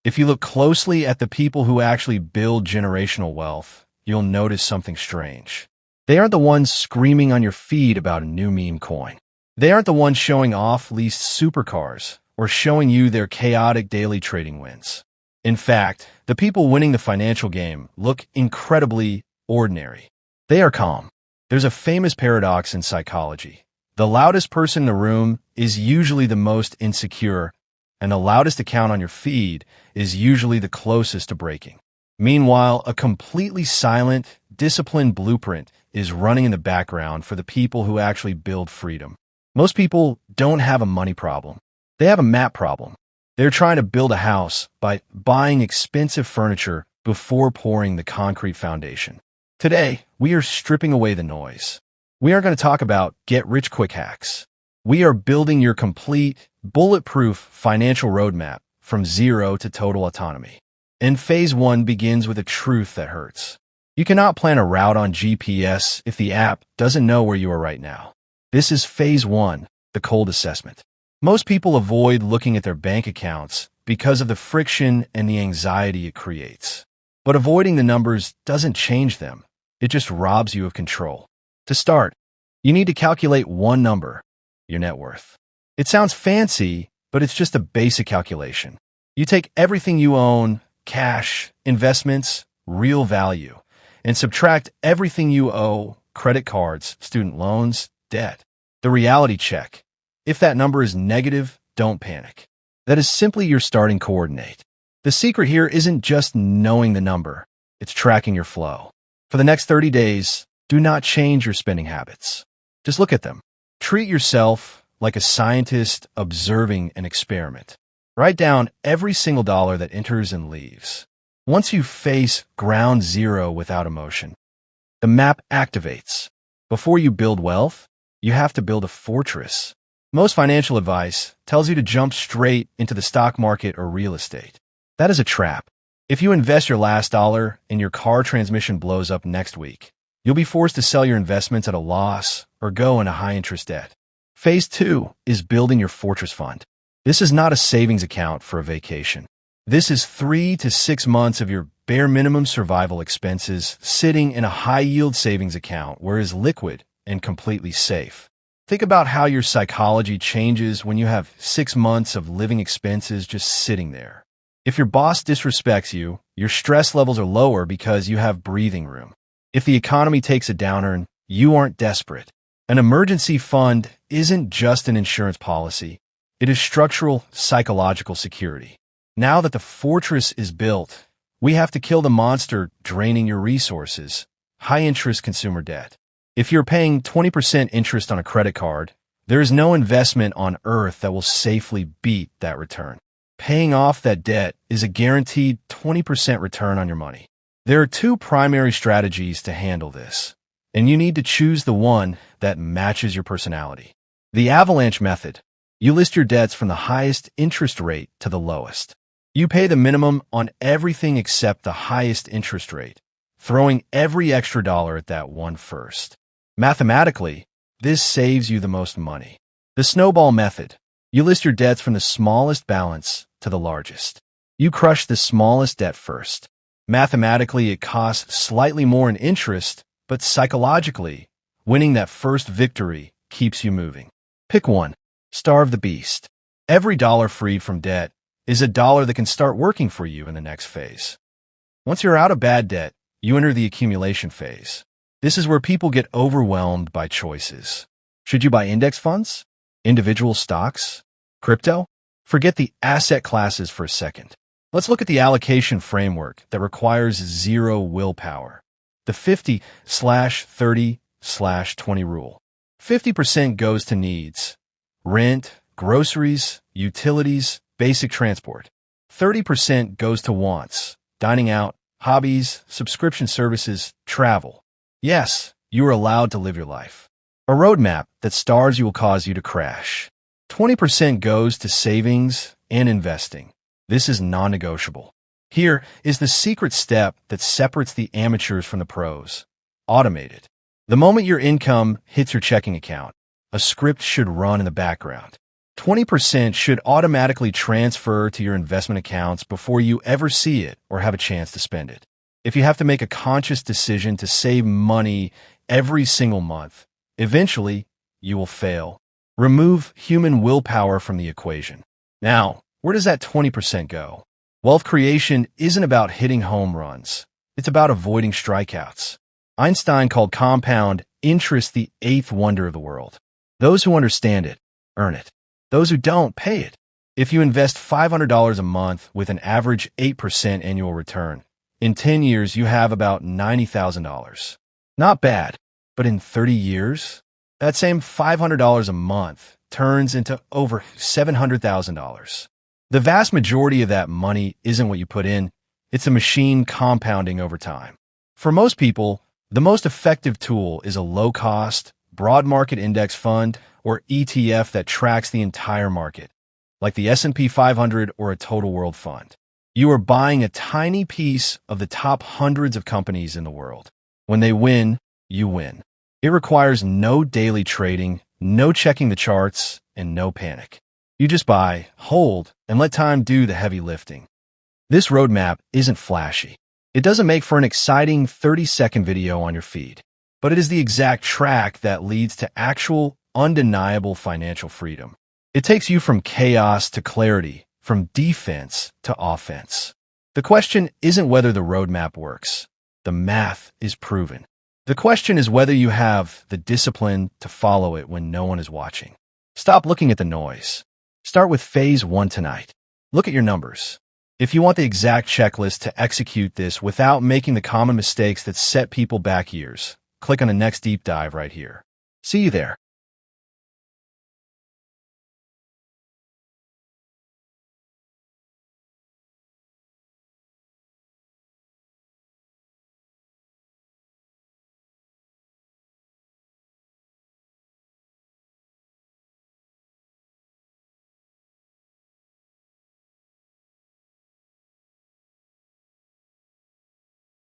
If you look closely at the people who actually build generational wealth, you'll notice something strange. They aren't the ones screaming on your feed about a new meme coin. They aren't the ones showing off leased supercars or showing you their chaotic daily trading wins. In fact, the people winning the financial game look incredibly ordinary. They are calm. There's a famous paradox in psychology. The loudest person in the room is usually the most insecure, and the loudest account on your feed is usually the closest to breaking. Meanwhile, a completely silent, disciplined blueprint is running in the background for the people who actually build freedom. Most people don't have a money problem. They have a map problem. They're trying to build a house by buying expensive furniture before pouring the concrete foundation. Today, we are stripping away the noise. We aren't going to talk about get-rich-quick hacks. We are building your complete, bulletproof financial roadmap from zero to total autonomy. And phase 1 begins with a truth that hurts. You cannot plan a route on GPS if the app doesn't know where you are right now. This is phase 1, the cold assessment. Most people avoid looking at their bank accounts because of the friction and the anxiety it creates. But avoiding the numbers doesn't change them. It just robs you of control. To start, you need to calculate one number, your net worth. It sounds fancy, but it's just a basic calculation. You take everything you own, cash, investments, real value, and subtract everything you owe, credit cards, student loans, debt. The reality check. If that number is negative, don't panic. That is simply your starting coordinate. The secret here isn't just knowing the number, it's tracking your flow. For the next 30 days, do not change your spending habits. Just look at them. Treat yourself like a scientist observing an experiment. Write down every single dollar that enters and leaves. Once you face ground zero without emotion, the map activates. Before you build wealth, you have to build a fortress. Most financial advice tells you to jump straight into the stock market or real estate. That is a trap. If you invest your last dollar and your car transmission blows up next week, you'll be forced to sell your investments at a loss or go into high-interest debt. Phase 2 is building your fortress fund. This is not a savings account for a vacation. This is 3 to 6 months of your bare minimum survival expenses sitting in a high-yield savings account where it is liquid and completely safe. Think about how your psychology changes when you have 6 months of living expenses just sitting there. If your boss disrespects you, your stress levels are lower because you have breathing room. If the economy takes a downturn, you aren't desperate. An emergency fund isn't just an insurance policy. It is structural psychological security. Now that the fortress is built, we have to kill the monster draining your resources, high-interest consumer debt. If you're paying 20% interest on a credit card, there is no investment on earth that will safely beat that return. Paying off that debt is a guaranteed 20% return on your money. There are 2 primary strategies to handle this, and you need to choose the one that matches your personality. The avalanche method. You list your debts from the highest interest rate to the lowest. You pay the minimum on everything except the highest interest rate, throwing every extra dollar at that one first. Mathematically, this saves you the most money. The snowball method. You list your debts from the smallest balance to the largest. You crush the smallest debt first. Mathematically, it costs slightly more in interest, but psychologically, winning that first victory keeps you moving. Pick one. Starve the beast. Every dollar freed from debt is a dollar that can start working for you in the next phase. Once you're out of bad debt, you enter the accumulation phase. This is where people get overwhelmed by choices. Should you buy index funds? Individual stocks? Crypto? Forget the asset classes for a second. Let's look at the allocation framework that requires zero willpower. The 50/30/20 rule. 50% goes to needs. Rent, groceries, utilities, basic transport. 30% goes to wants. Dining out, hobbies, subscription services, travel. Yes, you are allowed to live your life. A roadmap that stars you will cause you to crash. 20% goes to savings and investing. This is non-negotiable. Here is the secret step that separates the amateurs from the pros. Automate it. The moment your income hits your checking account, a script should run in the background. 20% should automatically transfer to your investment accounts before you ever see it or have a chance to spend it. If you have to make a conscious decision to save money every single month, eventually you will fail. Remove human willpower from the equation. Now, where does that 20% go? Wealth creation isn't about hitting home runs. It's about avoiding strikeouts. Einstein called compound interest the eighth wonder of the world. Those who understand it, earn it. Those who don't, pay it. If you invest $500 a month with an average 8% annual return, in 10 years you have about $90,000. Not bad, but in 30 years, that same $500 a month turns into over $700,000. The vast majority of that money isn't what you put in, it's a machine compounding over time. For most people, the most effective tool is a low-cost, broad market index fund or ETF that tracks the entire market, like the S&P 500 or a total world fund. You are buying a tiny piece of the top hundreds of companies in the world. When they win, you win. It requires no daily trading, no checking the charts, and no panic. You just buy, hold, and let time do the heavy lifting. This roadmap isn't flashy. It doesn't make for an exciting 30-second video on your feed, but it is the exact track that leads to actual, undeniable financial freedom. It takes you from chaos to clarity, from defense to offense. The question isn't whether the roadmap works. The math is proven. The question is whether you have the discipline to follow it when no one is watching. Stop looking at the noise. Start with phase 1 tonight. Look at your numbers. If you want the exact checklist to execute this without making the common mistakes that set people back years, click on the next deep dive right here. See you there.